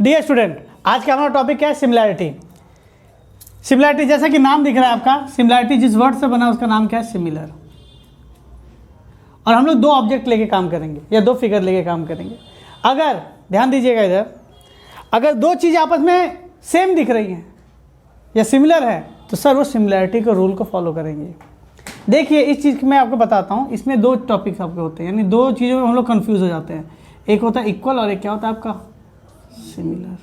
Dear student, आज का हमारा टॉपिक क्या है? सिमिलैरिटी। सिमिलैरिटी जैसा कि नाम दिख रहा है आपका, सिमिलैरिटी जिस वर्ड से बना उसका नाम क्या है? सिमिलर। और हम लोग दो ऑब्जेक्ट लेके काम करेंगे या दो फिगर लेके काम करेंगे। अगर ध्यान दीजिएगा इधर, अगर दो चीज़ें आपस में सेम दिख रही हैं या सिमिलर है तो सर वो सिमिलैरिटी के रूल को फॉलो करेंगे। देखिए इस चीज़ की मैं आपको बताता हूँ, इसमें दो टॉपिक्स आपके होते हैं, यानी दो चीज़ों में हम लोग कंफ्यूज हो जाते हैं। एक होता है इक्वल और एक क्या होता है आपका? सिमिलर।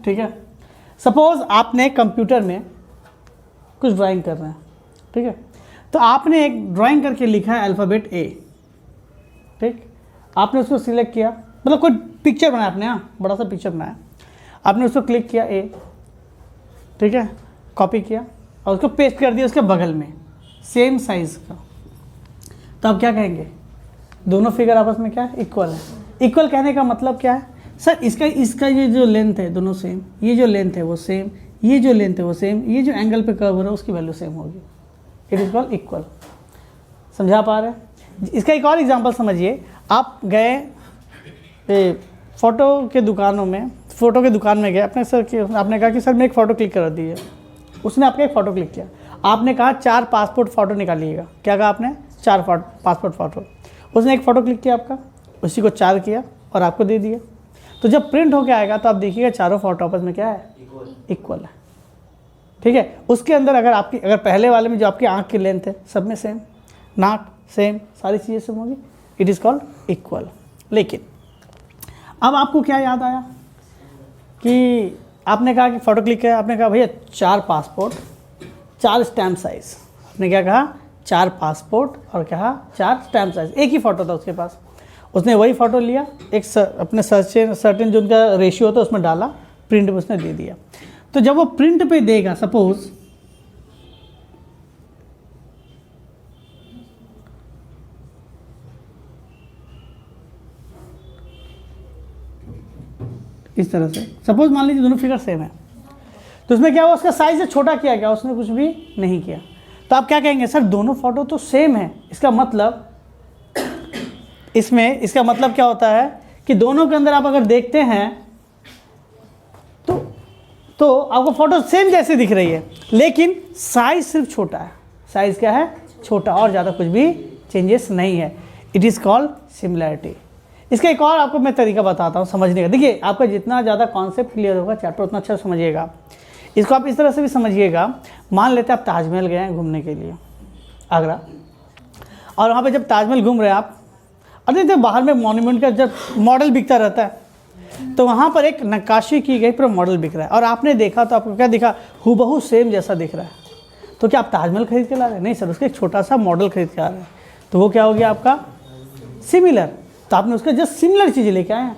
ठीक है, सपोज आपने कंप्यूटर में कुछ ड्राइंग कर रहे हैं, ठीक है, तो आपने एक ड्राइंग करके लिखा है अल्फ़ाबेट ए। ठीक, आपने उसको सिलेक्ट किया, मतलब कोई पिक्चर बनाया आपने, हाँ बड़ा सा पिक्चर बनाया, आपने उसको क्लिक किया ए, ठीक है, कॉपी किया और उसको पेस्ट कर दिया उसके बगल में सेम साइज़ का। तो आप क्या कहेंगे? दोनों फिगर आपस में क्या है? इक्वल है। इक्वल कहने का मतलब क्या है? सर इसका ये जो लेंथ है दोनों सेम, ये जो लेंथ है वो सेम, ये जो लेंथ है वो सेम, ये जो एंगल पे कर्व हो रहा है उसकी वैल्यू सेम होगी। It is called equal. समझा पा रहे हैं? इसका एक और एग्जांपल समझिए। आप गए फ़ोटो के दुकान में गए, अपने सर के आपने कहा कि सर मैं एक फ़ोटो क्लिक करा दीजिए। उसने आपका एक फ़ोटो क्लिक किया, आपने कहा 4 पासपोर्ट फ़ोटो निकालिएगा। क्या कहा आपने? 4 पासपोर्ट फ़ोटो। उसने एक फ़ोटो क्लिक किया आपका, उसी को 4 किया और आपको दे दिया। तो जब प्रिंट होके आएगा तो आप देखिएगा चारों फोटो आपस में क्या है? इक्वल है। ठीक है, उसके अंदर अगर पहले वाले में जो आपकी आँख की लेंथ है सब में सेम, नाक सेम, सारी चीज़ें सेम होगी, इट इज़ कॉल्ड इक्वल। लेकिन अब आपको क्या याद आया कि आपने कहा कि फ़ोटो क्लिक किया, आपने कहा भैया 4 पासपोर्ट 4 स्टैम्प साइज़। आपने क्या कहा? 4 पासपोर्ट और कहा 4 स्टैम्प साइज़। एक ही फ़ोटो था उसके पास, उसने वही फ़ोटो लिया, एक अपने सर्टेन जो उनका रेशियो होता है उसमें डाला, प्रिंट में उसने दे दिया। तो जब वो प्रिंट पे देगा, सपोज इस तरह से, सपोज मान लीजिए दोनों फिगर सेम है, तो उसमें क्या हुआ? उसका साइज़ छोटा किया गया, उसने कुछ भी नहीं किया। तो आप क्या कहेंगे? सर दोनों फोटो तो सेम है, इसका मतलब इसका मतलब क्या होता है कि दोनों के अंदर आप अगर देखते हैं तो आपको फोटो सेम जैसे दिख रही है, लेकिन साइज सिर्फ छोटा है। साइज क्या है? छोटा, और ज़्यादा कुछ भी चेंजेस नहीं है। It is called similarity. इसका एक और आपको मैं तरीका बताता हूँ समझने का। देखिए आपका जितना ज़्यादा कॉन्सेप्ट क्लियर होगा चैप्टर उतना अच्छा समझिएगा। इसको आप इस तरह से भी समझिएगा, मान लेते हैं आप ताजमहल गए हैं घूमने के लिए, आगरा, और वहाँ पे जब ताजमहल घूम रहे हैं आप, अरे तो बाहर में मॉन्यूमेंट का जब मॉडल बिकता रहता है, तो वहाँ पर एक नक्काशी की गई पूरा मॉडल बिक रहा है, और आपने देखा तो आपको क्या दिखा? हूबहू सेम जैसा दिख रहा है। तो क्या आप ताजमहल खरीद के ला रहे हैं? नहीं सर, उसका एक छोटा सा मॉडल खरीद के आ रहे हैं। तो वो क्या हो गया आपका? सिमिलर। तो आपने उसका जस्ट सिमिलर चीज़ें लेके आए हैं,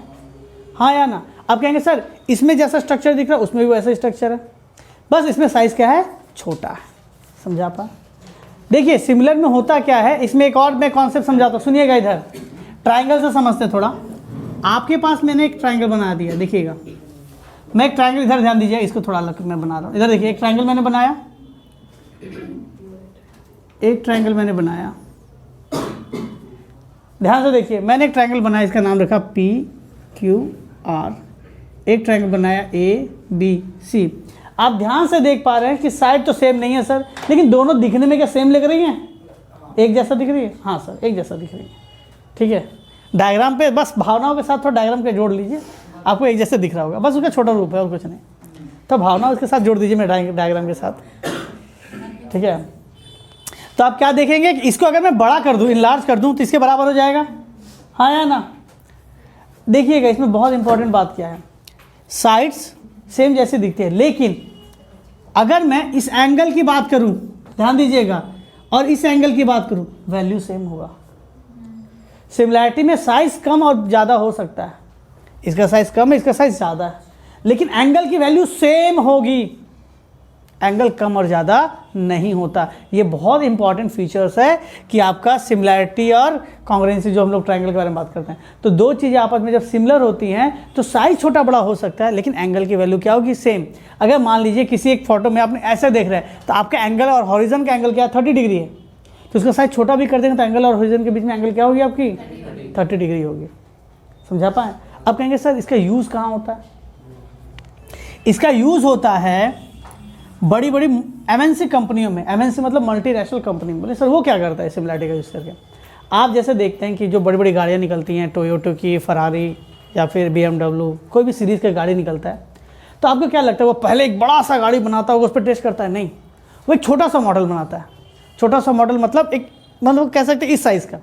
हाँ या ना? आप कहेंगे सर इसमें जैसा स्ट्रक्चर दिख रहा है उसमें भी वैसा स्ट्रक्चर है, बस इसमें साइज़ क्या है? छोटा है। समझा पा? देखिए सिमिलर में होता क्या है, इसमें एक और मैं कॉन्सेप्ट समझाता हूँ, सुनिएगा। इधर ट्राइंगल से समझते थोड़ा। आपके पास मैंने एक ट्राइंगल बना दिया, देखिएगा मैं एक ट्राइंगल, इधर ध्यान दीजिए, इसको थोड़ा अलग मैं बना रहा हूँ। इधर देखिए एक ट्राइंगल मैंने बनाया, ध्यान से देखिए, मैंने एक ट्राइंगल बनाया, इसका नाम रखा PQR। एक ट्राइंगल बनाया ABC। आप ध्यान से देख पा रहे हैं कि साइड तो सेम नहीं है सर, लेकिन दोनों दिखने में क्या सेम लग रही हैं? एक जैसा दिख रही है? हाँ सर एक जैसा दिख रही है। ठीक है, डायग्राम पे बस भावनाओं के साथ थोड़ा डायग्राम के जोड़ लीजिए, आपको एक जैसे दिख रहा होगा, बस उसका छोटा रूप है और कुछ नहीं। तो भावना उसके साथ जोड़ दीजिए मेरे डायग्राम के साथ। ठीक है, तो आप क्या देखेंगे कि इसको अगर मैं बड़ा कर दूं, इनलार्ज कर दूं, तो इसके बराबर हो जाएगा, हाँ या ना? देखिएगा इसमें बहुत इंपॉर्टेंट बात क्या है, साइड्स सेम जैसे दिखते हैं, लेकिन अगर मैं इस एंगल की बात करूं, ध्यान दीजिएगा, और इस एंगल की बात करूं, वैल्यू सेम होगा। सिमिलैरिटी में साइज कम और ज़्यादा हो सकता है, इसका साइज कम है, इसका साइज ज़्यादा है, लेकिन एंगल की वैल्यू सेम होगी। एंगल कम और ज़्यादा नहीं होता। ये बहुत इंपॉर्टेंट फीचर्स है कि आपका सिमिलैरिटी और कॉन्ग्रुएंसी, जो हम लोग ट्रायंगल के बारे में बात करते हैं। तो दो चीज़ें आपस में जब सिमिलर होती हैं तो साइज छोटा बड़ा हो सकता है, लेकिन एंगल की वैल्यू क्या होगी? सेम। अगर मान लीजिए किसी एक फोटो में आपने ऐसे देख रहे हैं तो आपका एंगल और हॉरिजन का एंगल क्या है? 30 डिग्री है, तो उसका साइज छोटा भी कर देंगे तो एंगल और हॉरिजन के बीच में एंगल क्या होगी आपकी? 30 डिग्री होगी। समझा पाए? अब कहेंगे सर इसका यूज़ कहाँ होता है? इसका यूज़ होता है बड़ी बड़ी एमएनसी कंपनियों में। एमएनसी मतलब मल्टीनेशनल कंपनी। बोले सर वो क्या करता है सिमिलैरिटी का यूज़ करके? आप जैसे देखते हैं कि जो बड़ी बड़ी गाड़ियाँ निकलती हैं, टोयोटो की, फरारी या फिर BMW, कोई भी सीरीज़ का गाड़ी निकलता है, तो आपको क्या लगता है वो पहले एक बड़ा सा गाड़ी बनाता होगा, उस पर टेस्ट करता है? नहीं, वो एक छोटा सा मॉडल बनाता है। छोटा सा मॉडल मतलब एक, मतलब कह सकते हैं इस साइज़ का,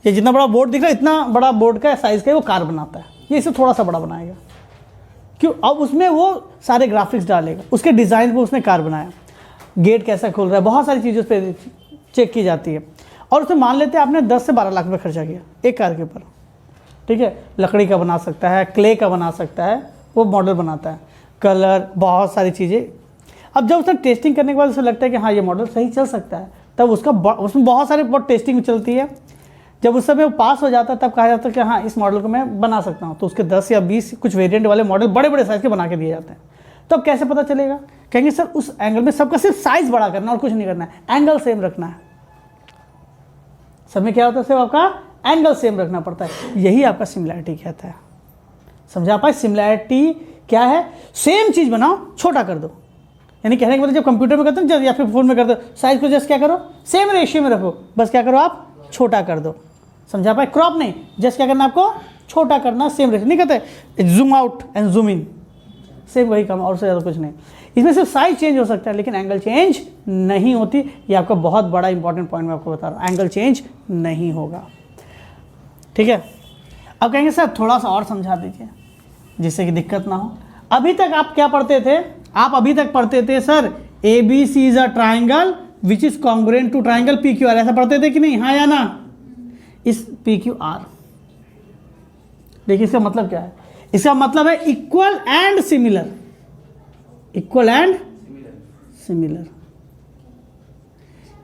ये जितना बड़ा बोर्ड दिख रहा है इतना बड़ा बोर्ड का साइज़ का वो कार बनाता है। ये इसे थोड़ा सा बड़ा बनाएगा, क्यों? अब उसमें वो सारे ग्राफिक्स डालेगा, उसके डिज़ाइन पर उसने कार बनाया, गेट कैसा खुल रहा है, बहुत सारी चीज़ों पर चेक की जाती है। और उसमें मान लेते हैं आपने 10 से 12 लाख रुपये खर्चा किया एक कार के ऊपर, ठीक है? लकड़ी का बना सकता है, क्ले का बना सकता है, वो मॉडल बनाता है, कलर, बहुत सारी चीज़ें। अब जब उसने टेस्टिंग करने के बाद उसे लगता है कि हाँ ये मॉडल सही चल सकता है, तब उसमें बहुत सारे बहुत टेस्टिंग चलती है। जब उस समय वो पास हो जाता है तब कहा जाता है कि हाँ इस मॉडल को मैं बना सकता हूँ। तो उसके 10 या 20 कुछ वेरिएंट वाले मॉडल बड़े बड़े साइज़ के बना के दिए जाते हैं। तब कैसे पता चलेगा? कहेंगे सर उस एंगल में सबका सिर्फ साइज़ बड़ा करना और कुछ नहीं करना है, एंगल सेम रखना है। सब में क्या होता है? सिर्फ आपका एंगल सेम रखना पड़ता है। यही आपका सिमिलैरिटी कहता है। समझा पाए? सिमिलैरिटी क्या है? सेम चीज़ बनाओ, छोटा कर दो। यानी कहने के मतलब जब कंप्यूटर में करते हैं या फिर फोन में करते हो, साइज को जस्ट क्या करो, सेम रेशियो में रखो, बस क्या करो आप, छोटा कर दो। समझा पाए? क्रॉप नहीं, जस्ट क्या करना आपको, छोटा करना, सेम रेशियो। नहीं कहते zoom out and zoom in, same वही काम, और से ज़्यादा कुछ नहीं। इसमें सिर्फ साइज चेंज हो सकता है लेकिन एंगल चेंज नहीं होती। ये आपका बहुत बड़ा इंपॉर्टेंट पॉइंट मैं आपको बता रहा हूँ, एंगल चेंज नहीं होगा। ठीक है? अब कहेंगे सर थोड़ा सा और समझा दीजिए जिससे कि दिक्कत ना हो। अभी तक आप क्या पढ़ते थे? आप अभी तक पढ़ते थे sir ABC is a triangle which is congruent to triangle PQR, ऐसा पढ़ते थे कि नहीं? हाँ या ना? इस PQR, देखिए इसका मतलब क्या है? इसका मतलब है equal and similar. Equal and similar.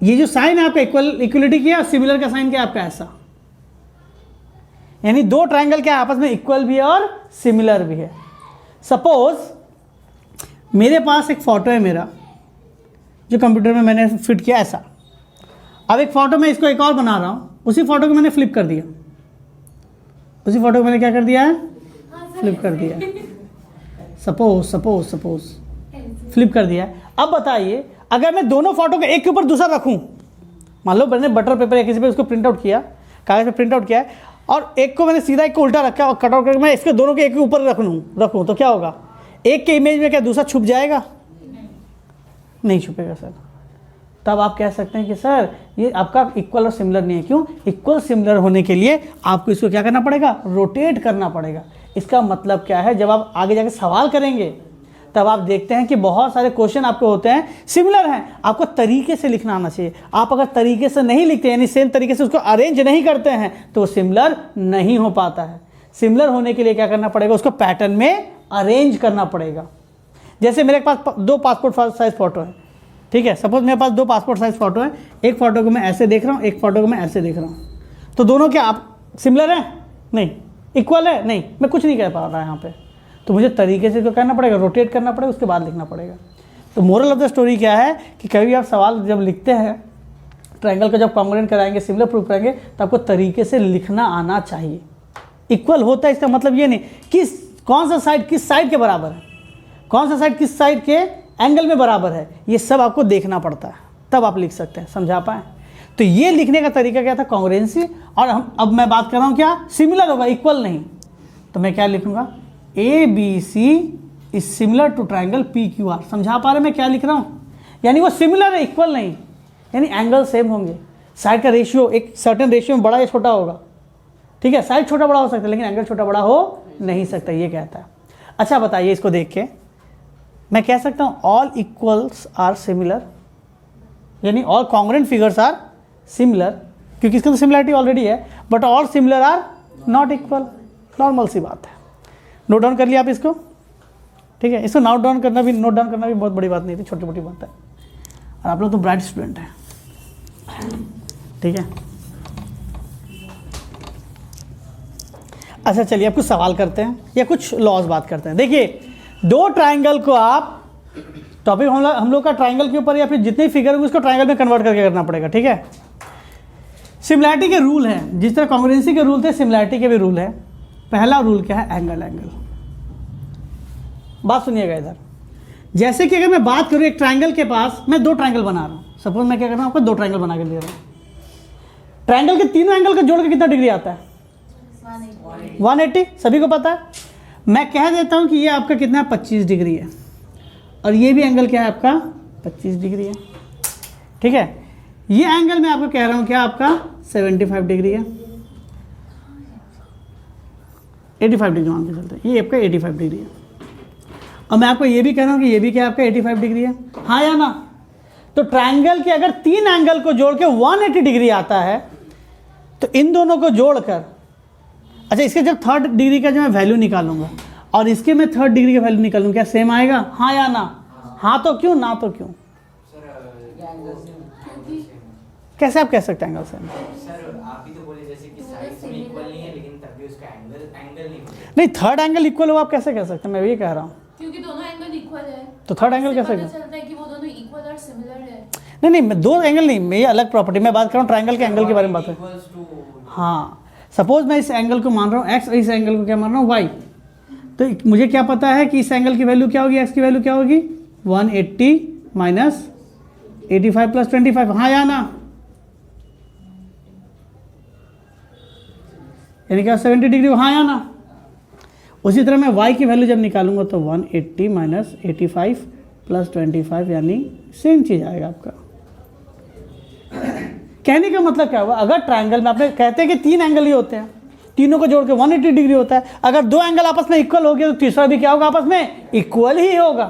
ये जो साइन है आपका इक्वलिटी किया, सिमिलर का साइन क्या है आपका? ऐसा। यानी दो ट्राइंगल क्या आपस में इक्वल भी है और सिमिलर भी है। सपोज मेरे पास एक फोटो है मेरा, जो कंप्यूटर में मैंने फिट किया ऐसा। अब एक फोटो में इसको एक और बना रहा हूं, उसी फोटो को मैंने फ्लिप कर दिया। उसी फोटो को मैंने क्या कर दिया है? फ्लिप कर दिया। सपोज फ्लिप कर दिया। अब बताइए अगर मैं दोनों फोटो को एक के ऊपर दूसरा रखूं, मान लो मैंने बटर पेपर या किसी पे उसको प्रिंट आउट किया, कागज पे प्रिंट आउट किया है, और एक को मैंने सीधा एक को उल्टा रखा और कट आउट करके मैं इसके दोनों के एक के ऊपर रखूं तो क्या होगा? एक के इमेज में क्या दूसरा छुप जाएगा? नहीं छुपेगा सर। तब आप कह सकते हैं कि सर ये आपका इक्वल और सिमिलर नहीं है। क्यों? इक्वल सिमिलर होने के लिए आपको इसको क्या करना पड़ेगा? रोटेट करना पड़ेगा। इसका मतलब क्या है? जब आप आगे जाके सवाल करेंगे तब आप देखते हैं कि बहुत सारे क्वेश्चन आपको होते हैं सिमिलर हैं, आपको तरीके से लिखना आना चाहिए। आप अगर तरीके से नहीं लिखते यानी सेम तरीके से उसको अरेंज नहीं करते हैं तो सिमिलर नहीं हो पाता है। सिमिलर होने के लिए क्या करना पड़ेगा? उसको पैटर्न में अरेंज करना पड़ेगा। जैसे मेरे पास दो पासपोर्ट साइज फोटो है, ठीक है? सपोज मेरे पास दो पासपोर्ट साइज फोटो है, एक फोटो को मैं ऐसे देख रहा हूँ, एक फोटो को मैं ऐसे देख रहा हूँ, तो दोनों क्या आप सिमिलर हैं? नहीं। इक्वल है? नहीं। मैं कुछ नहीं कह पा रहा यहाँ पे, तो मुझे तरीके से तो करना पड़ेगा, रोटेट करना पड़ेगा, उसके बाद लिखना पड़ेगा। तो मोरल ऑफ द स्टोरी क्या है कि कभी आप सवाल जब लिखते हैं, ट्रायंगल का जब कॉन्ग्रुएंट कराएंगे, सिमिलर प्रूफ करेंगे, तो आपको तरीके से लिखना आना चाहिए। इक्वल होता है इसका मतलब ये नहीं कि कौन सा साइड किस साइड के बराबर है, कौन सा साइड किस साइड के एंगल में बराबर है, ये सब आपको देखना पड़ता है, तब आप लिख सकते हैं। समझा पाए? तो ये लिखने का तरीका क्या था? कॉन्ग्रुएंसी। और अब मैं बात कर रहा हूँ क्या? सिमिलर होगा, इक्वल नहीं। तो मैं क्या लिखूंगा? ABC is similar to triangle PQR। समझा पा रहे मैं क्या लिख रहा हूँ? यानी वो सिमिलर है, इक्वल नहीं। यानी एंगल सेम होंगे, साइड का रेशियो एक सर्टेन रेशियो में बड़ा या छोटा होगा, ठीक है? साइड छोटा बड़ा हो सकता है लेकिन एंगल छोटा बड़ा हो नहीं सकता, ये कहता है। अच्छा बताइए, इसको देख के मैं कह सकता हूँ ऑल इक्वल्स आर सिमिलर, यानी all congruent figures are similar, क्योंकि इसका तो सिमिलरिटी ऑलरेडी है, but all similar are not equal. Normal सी बात है। नोट डाउन कर लिया आप इसको, ठीक है? इसको नोट डाउन करना भी बहुत बड़ी बात नहीं थी, छोटी मोटी बात है। और आप लोग तो ब्राइट स्टूडेंट हैं, ठीक है? अच्छा चलिए अब कुछ सवाल करते हैं या कुछ लॉज बात करते हैं। देखिए दो ट्राइंगल को आप, टॉपिक हम लोग का ट्राइंगल के ऊपर या फिर जितने फिगर होंगे उसको ट्राइंगल में कन्वर्ट करके करना पड़ेगा, ठीक है? सिमिलैरिटी के रूल हैं, जिस तरह कॉन्ग्रुएंसी के रूल थे सिमिलैरिटी के भी रूल है। पहला रूल क्या है? एंगल। बात सुनिएगा इधर। जैसे कि अगर मैं बात करूँ एक ट्रायंगल के पास, मैं दो ट्रायंगल बना रहा हूँ। सपोज मैं क्या कर रहा हूँ, आपको दो ट्रायंगल बना के दे रहा हूँ। ट्रायंगल के तीनों एंगल का जोड़ के कितना डिग्री आता है? 180। सभी को पता है। मैं कह देता हूँ कि ये आपका कितना है, 25 डिग्री है, और ये भी एंगल क्या है आपका, 25 डिग्री है। ठीक है, ये एंगल मैं आपको कह रहा हूँ क्या आपका 75 डिग्री है, 85 डिग्री मान के चलते हैं, ये आपका 85 डिग्री है। और मैं आपको ये भी कह रहा हूँ कि ये भी क्या आपका 85 डिग्री है, हाँ या ना? तो ट्रायंगल के अगर तीन एंगल को जोड़ के 180 डिग्री आता है, तो इन दोनों को जोड़कर, अच्छा इसके जब थर्ड डिग्री का जो मैं वैल्यू निकालूंगा और इसके मैं थर्ड डिग्री का वैल्यू निकालूंगा, क्या सेम आएगा, हाँ या ना? हाँ तो क्यों, ना तो क्यों? कैसे आप कह सकते हैं एंगल सेम? सर आप ही तो बोले जैसे कि साइड्स में इक्वल नहीं है, लेकिन तब भी उसका एंगल नहीं होता। नहीं, थर्ड एंगल इक्वल हो आप कैसे कह सकते हैं? मैं वही कह रहा हूँ, क्योंकि दोनों एंगल इक्वल है, तो थर्ड एंगल कैसे पता कह? चलता है कि वो दोनों इक्वल और सिमिलर है। नहीं नहीं, मैं दो एंगल नहीं, मैं ये अलग प्रॉपर्टी, मैं बात कर रहा हूँ ट्रायंगल के एंगल के बारे में बात कर। इक्वल्स टू, हाँ, सपोज मैं इस एंगल को मान रहा हूँ x और इस एंगल को क्या मान रहा हूँ y, तो मुझे क्या पता है कि इस एंगल की वैल्यू क्या होगी, x की वैल्यू क्या होगी, 180 माइनस 85 प्लस 25, हाँ या ना? यानी क्या 70 डिग्री, हाँ या ना? उसी तरह मैं y की वैल्यू जब निकालूंगा तो 180 माइनस 85 प्लस 25, यानी सेम चीज़ आएगा आपका। कहने का मतलब क्या हुआ, अगर ट्रायंगल में आपने कहते हैं कि तीन एंगल ही होते हैं, तीनों को जोड़ के 180 डिग्री होता है। अगर दो एंगल आपस में इक्वल हो गया तो तीसरा भी क्या होगा, आपस में इक्वल ही होगा।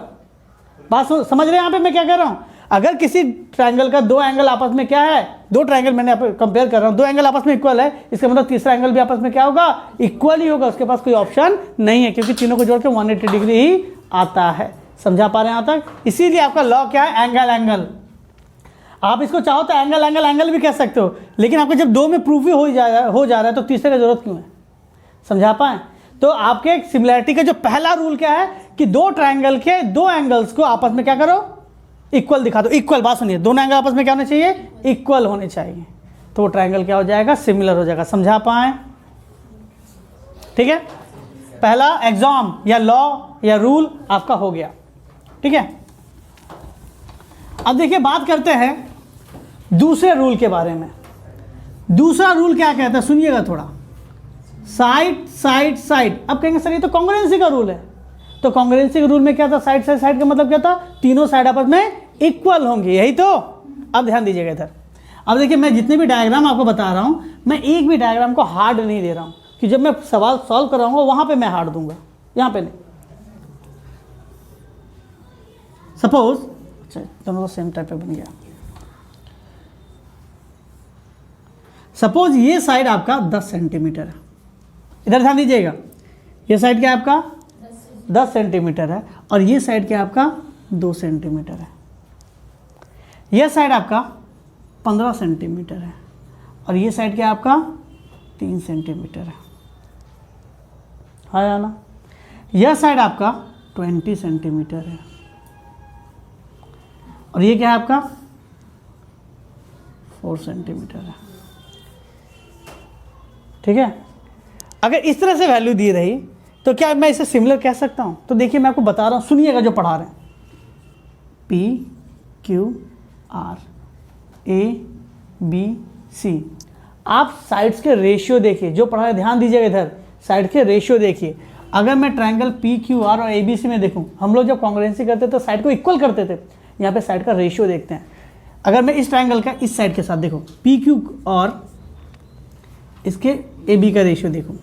बात समझ रहे हैं यहाँ पे मैं क्या कह रहा हूँ? अगर किसी ट्रायंगल का दो एंगल आपस में क्या है, दो ट्रायंगल मैंने कंपेयर कर रहा हूँ, दो एंगल आपस में इक्वल है, इसका मतलब तीसरा एंगल भी आपस में क्या होगा, इक्वल ही होगा। उसके पास कोई ऑप्शन नहीं है, क्योंकि तीनों को जोड़ के 180 डिग्री ही आता है। समझा पा रहे हैं यहाँ तक? इसीलिए आपका लॉ क्या है, एंगल एंगल। आप इसको चाहो तो एंगल एंगल एंगल भी कह सकते हो, लेकिन आपको जब दो में प्रूफ ही हो जा रहा है तो तीसरे की जरूरत क्यों है? समझा पाए? तो आपके सिमिलैरिटी का जो पहला रूल क्या है कि दो ट्रायंगल के दो एंगल्स को आपस में क्या करो, इक्वल दिखा दो। इक्वल, बात सुनिए, दोनों एंगल आपस में क्या होने चाहिए, इक्वल होने चाहिए, तो वो ट्रायंगल क्या हो जाएगा, सिमिलर हो जाएगा। समझा पाए? ठीक है, पहला एग्जाम या लॉ या रूल आपका हो गया। ठीक है, अब देखिए बात करते हैं दूसरे रूल के बारे में। दूसरा रूल क्या कहता है, सुनिएगा थोड़ा। साइड साइड साइड, अब कहेंगे सर ये तो कॉन्ग्रुएंसी का रूल है। तो कॉन्ग्रुएंसी के रूल में क्या था, साइड साइड साइड का मतलब क्या था, तीनों साइड आपस में इक्वल होंगे, यही तो। अब ध्यान दीजिएगा इधर। अब देखिए मैं जितने भी डायग्राम आपको बता रहा हूं, मैं एक भी डायग्राम को हार्ड नहीं दे रहा हूं, कि जब मैं सवाल सॉल्व कराऊंगा वहां पे मैं हार्ड दूंगा, यहां पे नहीं। सपोज, अच्छा दोनों तो सेम टाइप पे बन गया। सपोज ये साइड आपका 10 सेंटीमीटर है, इधर ध्यान दीजिएगा। ये साइड क्या है आपका 10 सेंटीमीटर है, और ये साइड क्या आपका 2 सेंटीमीटर है। यह साइड आपका 15 सेंटीमीटर है, और ये साइड क्या आपका 3 सेंटीमीटर है, हाँ या ना? यह साइड आपका 20 सेंटीमीटर है, और ये क्या है आपका 4 सेंटीमीटर है। ठीक है, अगर इस तरह से वैल्यू दी रही तो क्या मैं इसे सिमिलर कह सकता हूं? तो देखिए मैं आपको बता रहा हूं, सुनिएगा जो पढ़ा रहे हैं। P Q R A B C, आप साइड्स के रेशियो देखिए, जो पढ़ा है ध्यान दीजिएगा इधर, साइड के रेशियो देखिए। अगर मैं ट्रायंगल P Q R और A B C में देखूं, हम लोग जब कॉन्ग्रुएंसी करते तो साइड को इक्वल करते थे, यहाँ पे साइड का रेशियो देखते हैं। अगर मैं इस ट्रायंगल का इस साइड के साथ देखो, P Q और इसके ए बी का रेशियो देखो,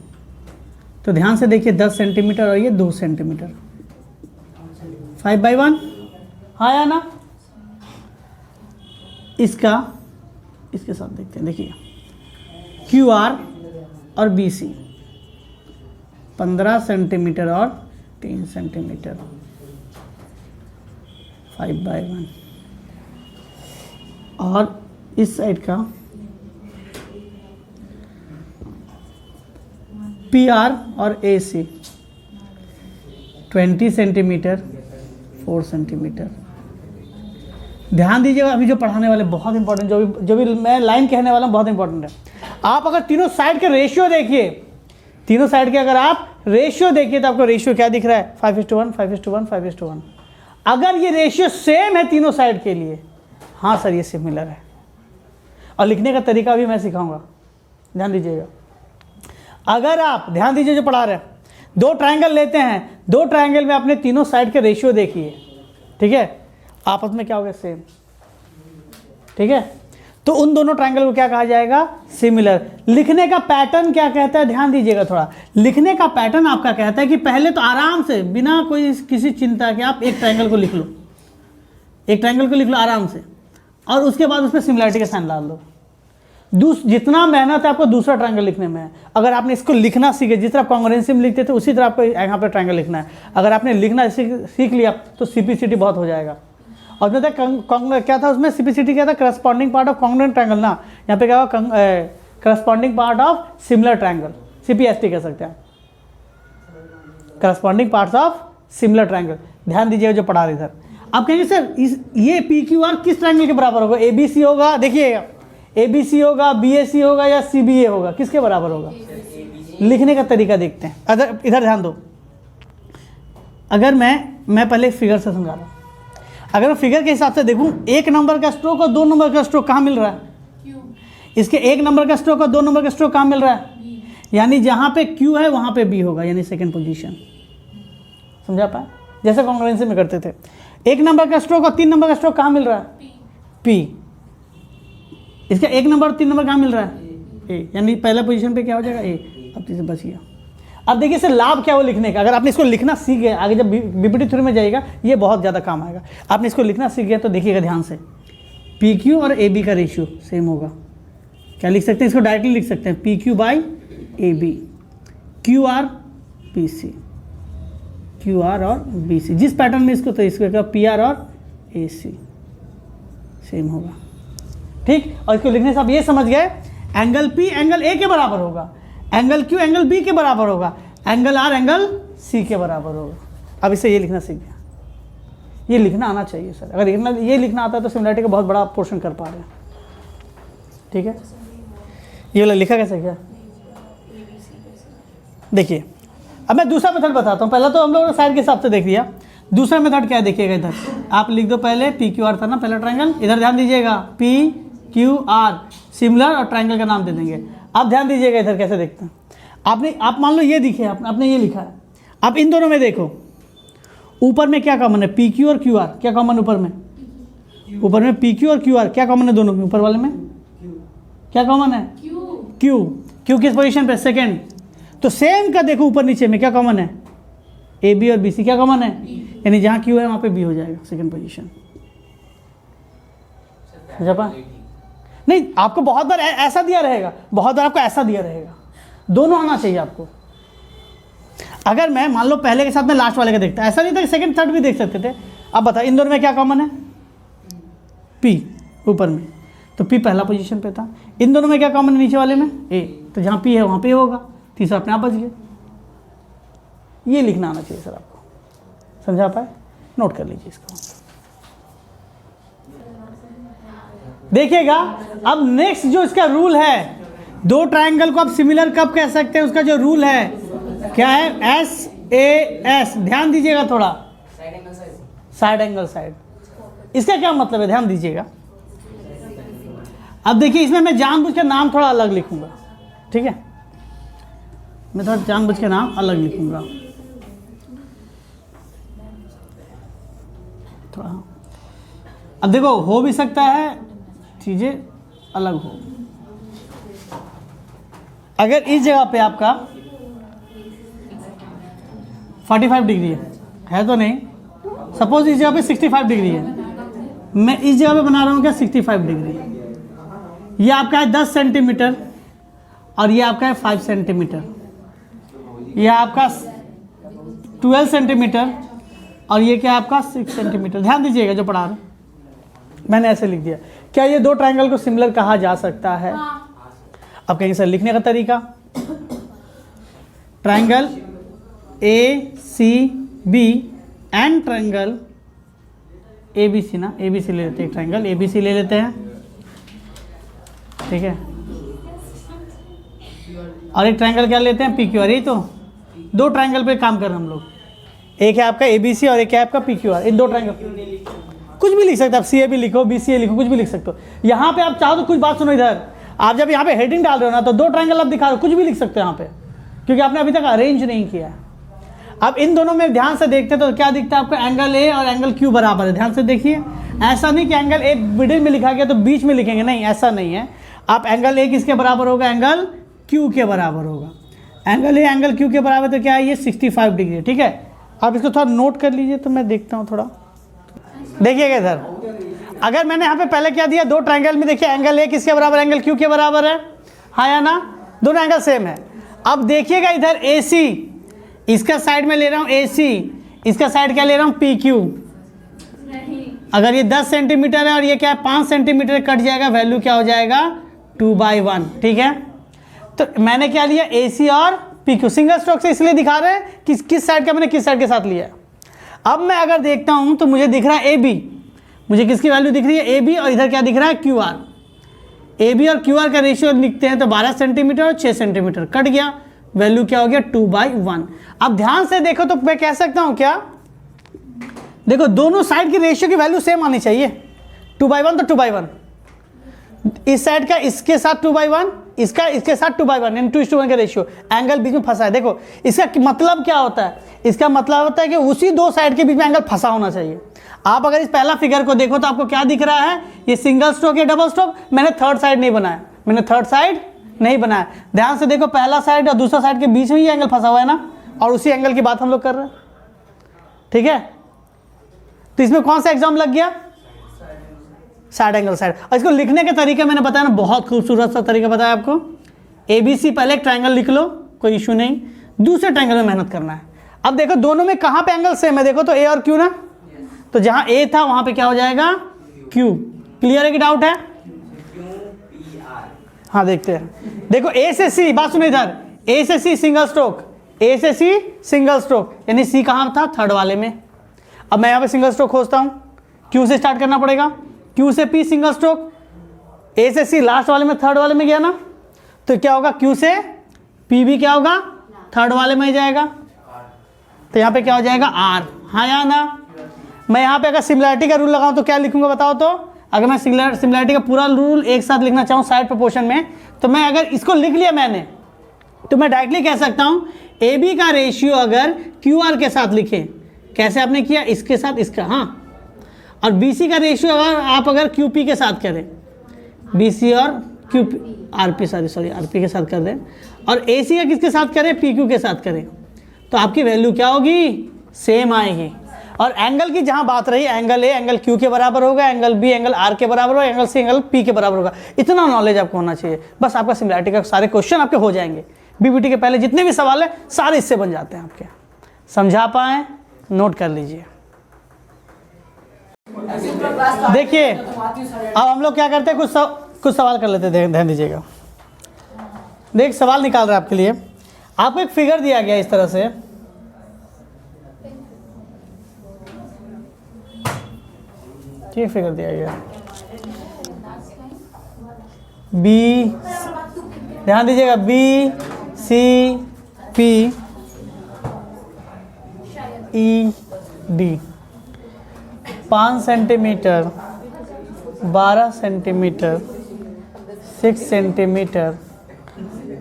तो ध्यान से देखिए 10 सेंटीमीटर और ये 2 सेंटीमीटर, 5/1, हाँ या ना? इसका इसके साथ देखते हैं, देखिए क्यू आर और बी सी 15 सेंटीमीटर और 3 सेंटीमीटर, 5/1, और इस साइड का पी आर और ए सी 20 सेंटीमीटर, 4 सेंटीमीटर। ध्यान दीजिएगा, अभी जो पढ़ाने वाले बहुत इंपॉर्टेंट, जो भी मैं लाइन कहने वाला हूँ बहुत इंपॉर्टेंट है। आप अगर तीनों साइड के रेशियो देखिए, तीनों साइड के अगर आप रेशियो देखिए तो आपको रेशियो क्या दिख रहा है, 5:1, 5:1, 5:1। अगर ये रेशियो सेम है तीनों साइड के लिए, हाँ सर ये सिमिलर है। और लिखने का तरीका भी मैं सिखाऊंगा, ध्यान दीजिएगा। अगर आप ध्यान दीजिए जो पढ़ा रहे हैं, दो ट्रायंगल लेते हैं, दो ट्रायंगल में अपने तीनों साइड के रेशियो देखिए, ठीक है, आपस में क्या होगा, सेम, ठीक है। तो उन दोनों ट्रायंगल को क्या कहा जाएगा, सिमिलर। लिखने का पैटर्न क्या कहता है, ध्यान दीजिएगा थोड़ा। लिखने का पैटर्न आपका कहता है कि पहले तो आराम से बिना कोई किसी चिंता के आप एक ट्रायंगल को लिख लो, एक ट्रायंगल को लिख लो आराम से, और उसके बाद उसमें सिमिलरिटी का साइन डाल दो। जितना मेहनत है आपको दूसरा ट्रायंगल लिखने में है। अगर आपने इसको लिखना सीखे, जिस तरह कॉन्ग्रुएंसी में लिखते थे उसी तरह आपको यहाँ पे ट्रायंगल लिखना है। अगर आपने लिखना सीख लिया तो सिंपलिसिटी बहुत हो जाएगा। और जो था क्या था उसमें, सिंपलिसिटी क्या था, corresponding part of congruent triangle ना, यहाँ पे क्या होगा, corresponding part of similar triangle, CPST कह सकते हैं, corresponding parts of similar triangle. ध्यान दीजिएगा जो पढ़ा रहे इधर। आप कहेंगे सर ये PQR किस ट्रायंगल के बराबर होगा, ABC होगा, देखिएगा ABC होगा, BAC होगा या CBA होगा, किसके बराबर होगा। लिखने का तरीका देखते हैं। अगर इधर ध्यान दो, अगर मैं पहले फिगर से समझा रहा हूँ। अगर मैं फिगर के हिसाब से देखूं, एक नंबर का स्ट्रोक और दो नंबर का स्ट्रोक कहाँ मिल रहा है, इसके एक नंबर का स्ट्रोक और दो नंबर का स्ट्रोक कहाँ मिल रहा है, यानी जहाँ पे Q है वहाँ पे B होगा, यानी सेकंड पोजीशन। समझा पाए, जैसे कॉन्ग्रुएंसी में करते थे, एक नंबर का स्ट्रोक और तीन नंबर का स्ट्रोक कहाँ मिल रहा है, P। इसका एक नंबर और तीन नंबर कहाँ मिल रहा है, A, यानी पहला पोजीशन पे क्या हो जाएगा, A। अब तीसरे बच गया। अब देखिए इससे लाभ क्या हो लिखने का, अगर आपने इसको लिखना सीख गए, आगे जब BPT थ्योरी में जाएगा ये बहुत ज़्यादा काम आएगा। आपने इसको लिखना सीख गया तो देखिएगा ध्यान से, PQ और AB का रेशियो सेम होगा। क्या लिख सकते हैं, इसको डायरेक्टली लिख सकते हैं, PQ/AB, QR PC, QR और BC। जिस पैटर्न में इसको, तो इसको क्या, PR और AC सेम होगा, ठीक। और इसको लिखने से आप ये समझ गए, एंगल P एंगल A के बराबर होगा, एंगल Q एंगल B के बराबर होगा, एंगल R एंगल C के बराबर होगा। अब इसे ये लिखना सीख गया, ये लिखना आना चाहिए सर। अगर ये लिखना आता है तो सिमिलरिटी का बहुत बड़ा पोर्शन कर पा रहे हैं, ठीक है। ये वाला लिखा कैसे क्या, देखिए अब मैं दूसरा मेथड बताता हूँ। पहला तो हम लोगों ने साइड के हिसाब से देख लिया, दूसरा मेथड क्या है देखिएगा। इधर आप लिख दो, पहले PQR था ना पहला ट्रायंगल, इधर ध्यान दीजिएगा PQR सिमिलर, और ट्रायंगल का नाम दे देंगे। आप ध्यान दीजिएगा इधर कैसे देखते हैं। आप मान लो ये दिखे, आपने ये लिखा है, आप इन दोनों में देखो, ऊपर में क्या कॉमन है, PQ और QR, क्या कॉमन ऊपर में, ऊपर में PQ और QR क्या कॉमन है, दोनों में ऊपर वाले में क्या कॉमन है, Q किस पोजीशन पे, सेकेंड। तो सेम का देखो ऊपर नीचे में क्या कॉमन है, AB और BC क्या कॉमन है, यानी जहाँ Q है वहाँ पे B हो जाएगा सेकेंड पोजीशन। समझा नहीं, आपको बहुत बार ऐसा दिया रहेगा, बहुत बार आपको ऐसा दिया रहेगा, दोनों आना चाहिए आपको। अगर मैं मान लो पहले के साथ में लास्ट वाले का देखता, ऐसा नहीं था कि सेकंड थर्ड भी देख सकते थे। अब बताओ इन दोनों में क्या कॉमन है, P ऊपर में, तो P पहला पोजीशन पे था। इन दोनों में क्या कॉमन है, नीचे वाले में A, तो जहाँ P है वहाँ पे होगा, तीसरा अपने आप बच गया। ये लिखना आना चाहिए सर आपको, समझा पाए, नोट कर लीजिए इसको। देखिएगा अब नेक्स्ट जो इसका रूल है, दो ट्रायंगल को आप सिमिलर कब कह सकते हैं, उसका जो रूल है क्या है, SAS। ध्यान दीजिएगा थोड़ा, साइड एंगल साइड, इसका क्या मतलब है, ध्यान दीजिएगा। अब देखिए इसमें मैं जानबूझ के नाम थोड़ा अलग लिखूंगा, ठीक है, मैं थोड़ा जानबूझ के नाम अलग लिखूंगा थोड़ा। अब देखो हो भी सकता है चीजें अलग हो। अगर इस जगह पे आपका 45 डिग्री है तो नहीं, सपोज इस जगह पे 65 डिग्री है, मैं इस जगह पे बना रहा हूँ क्या 65 डिग्री। ये आपका है 10 सेंटीमीटर और ये आपका है 5 सेंटीमीटर, ये आपका 12 सेंटीमीटर और ये क्या आपका 6 सेंटीमीटर। ध्यान दीजिएगा जो पढ़ा रहा हूँ, मैंने ऐसे लिख दिया। क्या ये दो ट्रायंगल को सिमिलर कहा जा सकता है? अब कहेंगे सर लिखने का तरीका, triangle ACB and triangle ABC ना, ABC ले लेते हैं, ट्रायंगल ABC ले लेते हैं, ठीक है, और एक ट्रायंगल क्या लेते हैं, PQR। ही तो दो ट्रायंगल पे काम कर रहे हैं हम लोग, एक है आपका ABC और एक है आपका PQR, इन दो ट्रायंगल। क्यों नहीं लिखा? कुछ भी लिख सकते हो आप, CA भी लिखो, BCA लिखो, कुछ भी लिख सकते हो। यहाँ पे आप चाहो तो कुछ बात सुनो, इधर आप जब यहाँ पे हेडिंग डाल रहे हो ना तो दो ट्रायंगल आप दिखा रहे हो, कुछ भी लिख सकते हो यहाँ पे, क्योंकि आपने अभी तक अरेंज नहीं किया। अब इन दोनों में ध्यान से देखते हैं तो क्या दिखता है आपको, एंगल A और एंगल Q बराबर है। ध्यान से देखिए, ऐसा नहीं कि एंगल A मिडिल में लिखा गया तो बीच में लिखेंगे, नहीं ऐसा नहीं है। आप एंगल A किसके बराबर होगा, एंगल Q के बराबर होगा। एंगल A एंगल Q के बराबर तो क्या है, ये 65 डिग्री, ठीक है। आप इसको थोड़ा नोट कर लीजिए तो मैं देखता हूँ थोड़ा। देखिएगा इधर, अगर मैंने यहाँ पे पहले क्या दिया, दो ट्रायंगल में देखिए एंगल A किसके बराबर, एंगल Q के बराबर है, हाँ या ना, दोनों एंगल सेम है। अब देखिएगा इधर AC, इसका साइड में ले रहा हूँ AC, इसका साइड क्या ले रहा हूँ PQ। नहीं, अगर ये 10 सेंटीमीटर है और ये क्या है 5 सेंटीमीटर, कट जाएगा, वैल्यू क्या हो जाएगा 2/1, ठीक है। तो मैंने क्या लिया, AC और PQ, सिंगल स्ट्रोक से इसलिए दिखा रहे हैं कि किस साइड का मैंने किस साइड के साथ लिया। अब मैं अगर देखता हूँ तो मुझे दिख रहा है AB, मुझे किसकी वैल्यू दिख रही है, AB, और इधर क्या दिख रहा है QR। AB और QR का रेशियो लिखते हैं तो 12 सेंटीमीटर और 6 सेंटीमीटर, कट गया, वैल्यू क्या हो गया 2/1। अब ध्यान से देखो तो मैं कह सकता हूँ क्या, देखो दोनों साइड की रेशियो की वैल्यू सेम आनी चाहिए, 2/1 तो 2/1, इस साइड का इसके साथ 2/1, इसका इसके साथ 2/1, यानी 2:1 का रेशियो। एंगल बीच में फंसा है, देखो इसका मतलब क्या होता है, इसका मतलब होता है कि उसी दो साइड के बीच में एंगल फंसा होना चाहिए। आप अगर इस पहला फिगर को देखो तो आपको क्या दिख रहा है, ये सिंगल स्ट्रोक या डबल स्ट्रोक, मैंने थर्ड साइड नहीं बनाया, मैंने थर्ड साइड नहीं बनाया। ध्यान से देखो, पहला साइड और दूसरा साइड के बीच में ही एंगल फंसा हुआ है ना, और उसी एंगल की बात हम लोग कर रहे हैं, ठीक है। तो इसमें कौन सा एग्जाम लग गया, साइड एंगल साइड। और इसको लिखने के तरीके मैंने बताया ना, बहुत खूबसूरत सा तरीका बताया आपको। ABC पहले एक ट्रायंगल लिख लो, कोई इशू नहीं, दूसरे ट्रायंगल में मेहनत करना है। अब देखो दोनों में कहाँ पे एंगल सेम है, देखो तो A और Q ना, तो जहाँ A था वहाँ पे क्या हो जाएगा Q। क्लियर है कि डाउट है, हाँ देखते हैं। देखो A से C, बात सुनो इधर, A से C सिंगल स्ट्रोक, A से C सिंगल स्ट्रोक, यानी C कहाँ था, थर्ड वाले में। अब मैं यहाँ पे सिंगल स्ट्रोक खोजता हूँ, Q से स्टार्ट करना पड़ेगा, Q से P सिंगल स्ट्रोक, A से C लास्ट वाले में थर्ड वाले में गया ना, तो क्या होगा Q से P भी क्या होगा, थर्ड वाले में ही जाएगा, तो यहाँ पे क्या हो जाएगा R, हाँ या ना। मैं यहाँ पे अगर सिमिलैरिटी का रूल लगाऊँ तो क्या लिखूंगा बताओ तो, अगर मैं सिमिलैरिटी का पूरा रूल एक साथ लिखना चाहूँ साइड प्रोपोर्शन में, तो मैं अगर इसको लिख लिया मैंने, तो मैं डायरेक्टली कह सकता हूँ AB का रेशियो अगर QR के साथ लिखें, कैसे आपने किया, इसके साथ इसका, हाँ, और BC का रेशियो अगर QP के साथ करें, BC और QP RP के साथ कर दें, और AC का किसके साथ करें, PQ के साथ करें, तो आपकी वैल्यू क्या होगी, सेम आएगी। और एंगल की जहां बात रही, एंगल A एंगल Q के बराबर होगा, एंगल B एंगल R के बराबर होगा, एंगल C एंगल P के बराबर होगा। इतना नॉलेज आपको होना चाहिए, बस आपका सिमिलैरिटी का सारे क्वेश्चन आपके हो जाएंगे। BBT के पहले जितने भी सवाल है सारे इससे बन जाते हैं आपके। समझा पाए, नोट कर लीजिए। देखिए अब हम लोग क्या करते हैं, कुछ सवाल कर लेते हैं, ध्यान दीजिएगा। देख सवाल निकाल रहे हैं आपके लिए, आपको एक फिगर दिया गया इस तरह से, ठीक फिगर दिया गया, B, ध्यान दीजिएगा, BCP ED 5 centimetre, 12 centimetre, 6 centimetre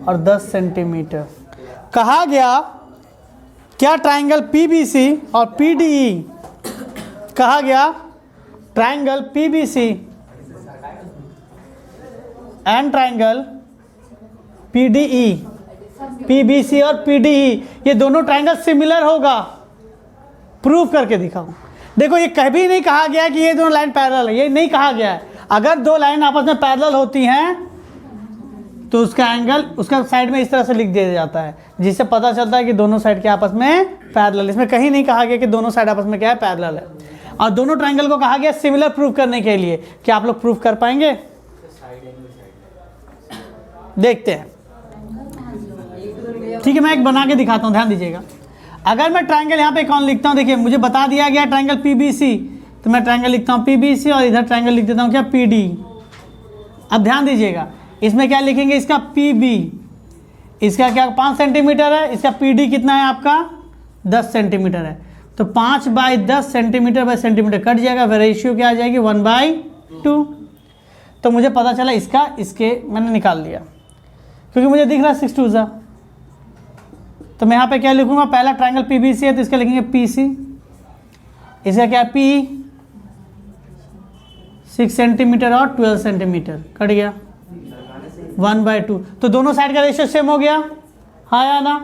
और 10 सेंटीमीटर। कहा गया क्या ट्रायंगल PBC और PDE, कहा गया triangle PBC and triangle PDE, PBC और PDE ये दोनों ट्रायंगल सिमिलर होगा, प्रूफ करके दिखाओ। देखो ये कभी नहीं कहा गया कि ये दोनों लाइन पैरेलल है, ये नहीं कहा गया है। अगर दो लाइन आपस में पैरेलल होती हैं तो उसका एंगल उसका साइड में इस तरह से लिख दिया जाता है, जिससे पता चलता है कि दोनों साइड के आपस में पैरेलल। इसमें कहीं नहीं कहा गया कि दोनों साइड आपस में क्या है, पैरेलल है। और दोनों ट्रायंगल को कहा गया सिमिलर प्रूफ करने के लिए। क्या आप लोग प्रूफ कर पाएंगे, देखते हैं। ठीक है, मैं एक बना के दिखाता हूँ, ध्यान दीजिएगा। अगर मैं ट्रायंगल यहाँ पे कौन लिखता हूँ, देखिए मुझे बता दिया गया ट्रायंगल PBC, तो मैं ट्रायंगल लिखता हूँ PBC और इधर ट्रायंगल लिख देता हूँ क्या, PD। अब ध्यान दीजिएगा, इसमें क्या लिखेंगे, इसका PB, इसका क्या 5 सेंटीमीटर है, इसका PD कितना है आपका 10 सेंटीमीटर है, तो 5/10 सेंटीमीटर बाई सेंटीमीटर कट जाएगा, फिर रेशियो क्या आ जाएगी 1/2। तो मुझे पता चला इसका, इसके मैंने निकाल लिया क्योंकि मुझे दिख रहा है 6 2 ज़ा। तो मैं यहाँ पे क्या लिखूँगा, पहला ट्रायंगल PBC है तो इसका लिखेंगे PC, इसका क्या P 6 सेंटीमीटर और 12 सेंटीमीटर कट गया 1/2। तो दोनों साइड का रेशियो सेम हो गया, हाँ या ना।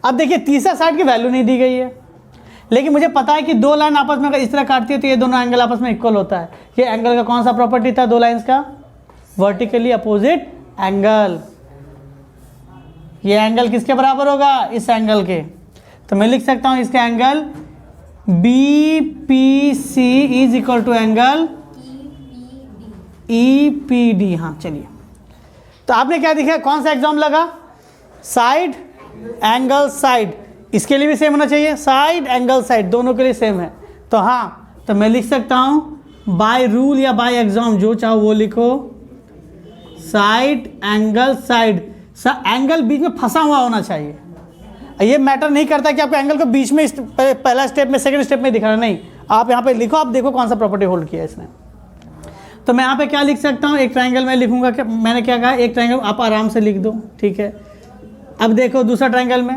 अब देखिए तीसरा साइड की वैल्यू नहीं दी गई है, लेकिन मुझे पता है कि दो लाइन आपस में अगर इस तरह काटती है तो ये दोनों एंगल आपस में इक्वल होता है। ये एंगल का कौन सा प्रॉपर्टी था दो लाइंस का, वर्टिकली अपोजिट एंगल। ये एंगल किसके बराबर होगा, इस एंगल के। तो मैं लिख सकता हूँ इसका angle BPC is equal to angle EPD। हाँ चलिए, तो आपने क्या दिखा, कौन सा एग्जाम लगा, साइड एंगल साइड, इसके लिए भी सेम होना चाहिए, साइड एंगल साइड दोनों के लिए सेम है। तो हाँ, तो मैं लिख सकता हूँ बाय रूल या बाय एग्जाम जो चाहो वो लिखो, साइड एंगल साइड, एंगल बीच में फंसा हुआ होना चाहिए। ये मैटर नहीं करता कि आपको एंगल को बीच में पहला स्टेप में सेकंड स्टेप में दिखाना, नहीं, आप यहाँ पे लिखो, आप देखो कौन सा प्रॉपर्टी होल्ड किया इसने। तो मैं यहाँ पे क्या लिख सकता हूँ, एक ट्रायंगल में लिखूंगा, कि मैंने क्या कहा एक ट्रायंगल, आप आराम से लिख दो, ठीक है। अब देखो दूसरा ट्रायंगल में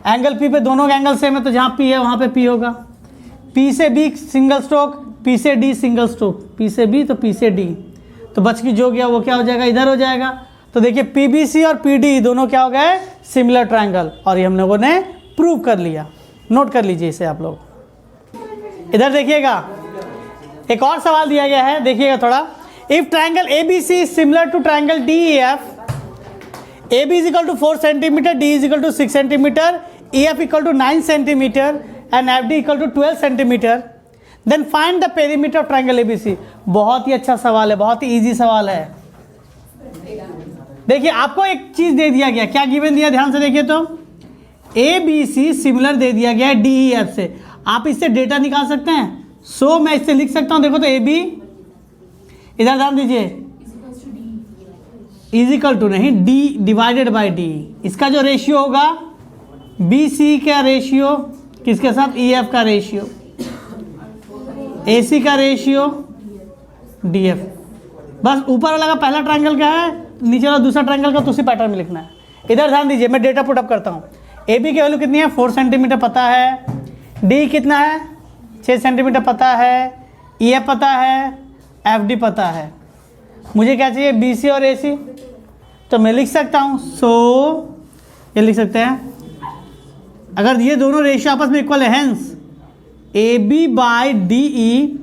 एंगल P पे दोनों का एंगल सेम है, तो जहाँ P है वहाँ पे P होगा, P से B सिंगल स्ट्रोक, P से D सिंगल स्ट्रोक, P से B तो P से D, तो बच की जो गया वो क्या हो जाएगा, इधर हो जाएगा। तो देखिए PBC और PD दोनों क्या हो गए, सिमिलर ट्रायंगल, और ये हम लोगों ने प्रूव कर लिया। नोट कर लीजिए इसे आप लोग। इधर देखिएगा, एक और सवाल दिया गया है, देखिएगा थोड़ा। If triangle ABC is similar to triangle DEF, AB is equal to 4 centimeter, D is equal to 6 centimeter, EF equal to 9 centimeter and FD equal to 12 centimeter, then find the perimeter of triangle ABC। बहुत ही अच्छा सवाल है, बहुत ही easy सवाल है। देखिए आपको एक चीज दे दिया गया, क्या गिवन दिया, ध्यान से देखिए तो ABC सिमिलर दे दिया गया है DEF से, आप इससे डेटा निकाल सकते हैं। सो मैं इससे लिख सकता हूं, देखो तो AB, इधर ध्यान दीजिए, इज इक्वल टू नहीं, D डिवाइडेड बाई D, इसका जो रेशियो होगा BC का रेशियो किसके साथ, EF का रेशियो, AC का रेशियो DF। बस ऊपर वाला का पहला ट्रायंगल का है, नीचे वाला दूसरा ट्रायंगल का, तो उसी पैटर्न में लिखना है। इधर ध्यान दीजिए, मैं डेटा पुट अप करता हूँ। AB की वैल्यू कितनी है, 4 सेंटीमीटर पता है, D कितना है 6 सेंटीमीटर पता है, EF पता है, FD पता है, मुझे क्या चाहिए BC और AC। तो मैं लिख सकता हूँ, सो ये लिख सकते हैं, अगर ये दोनों रेशियो आपस में इक्वल है, hence AB by DE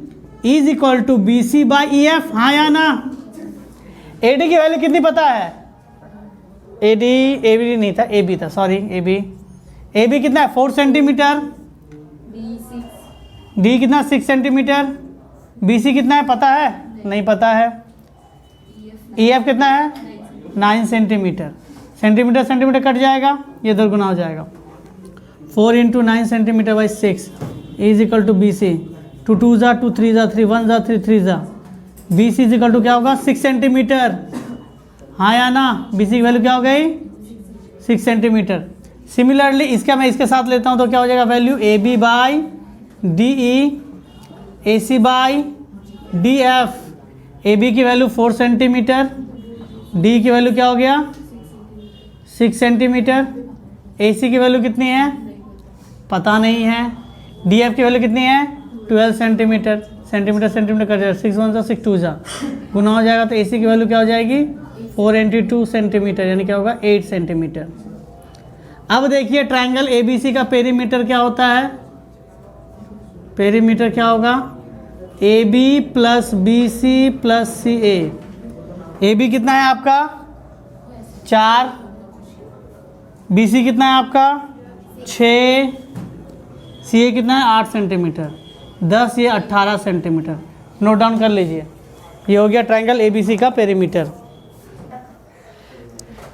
is equal to BC by EF, हाँ या ना। AD की वैल्यू कितनी पता है, AB नहीं था, AB था, सॉरी AB कितना है 4 सेंटीमीटर, D कितना 6 सेंटीमीटर, BC कितना है पता है, नहीं पता है, EF कितना है 9 सेंटीमीटर, सेंटीमीटर कट जाएगा, ये 2 गुना हो जाएगा, 4 into 9 centimetre by 6 is equal to BC, 2 2 ज़ा 2 3 ज़ा 3 1 ज़ा 3 3 ज़ा, BC इज इक्वल टू क्या होगा 6 सेंटीमीटर, हाँ या ना। BC की वैल्यू क्या हो गई 6 सेंटीमीटर। सिमिलरली इसका मैं इसके साथ लेता हूँ तो क्या हो जाएगा value, AB by DE, AC by DF, AB की वैल्यू 4 सेंटीमीटर, D की वैल्यू क्या हो गया 6 सेंटीमीटर, AC की वैल्यू कितनी है पता नहीं है, DF की वैल्यू कितनी है 12 सेंटीमीटर, सेंटीमीटर कर जाएगा, 6 1 ज़ा 6 2 ज़ा गुना हो जाएगा, तो AC की वैल्यू क्या हो जाएगी 4 इंटू 2 सेंटीमीटर, यानी क्या होगा 8 सेंटीमीटर। अब देखिए ट्रायंगल ABC का पेरीमीटर क्या होता है, पेरीमीटर क्या होगा AB plus BC plus CA। AB कितना है आपका 4, BC कितना है आपका 6, CA कितना है 8 सेंटीमीटर, 10 ये 18 सेंटीमीटर। नोट डाउन कर लीजिए, ये हो गया ट्रायंगल ABC का पेरीमीटर।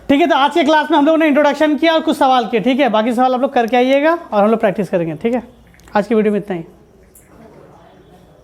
ठीक है, तो आज के क्लास में हम लोगों ने इंट्रोडक्शन किया और कुछ सवाल किए, ठीक है, बाकी सवाल आप लोग करके आइएगा और हम लोग प्रैक्टिस करेंगे, ठीक है। आज की वीडियो में इतना ही।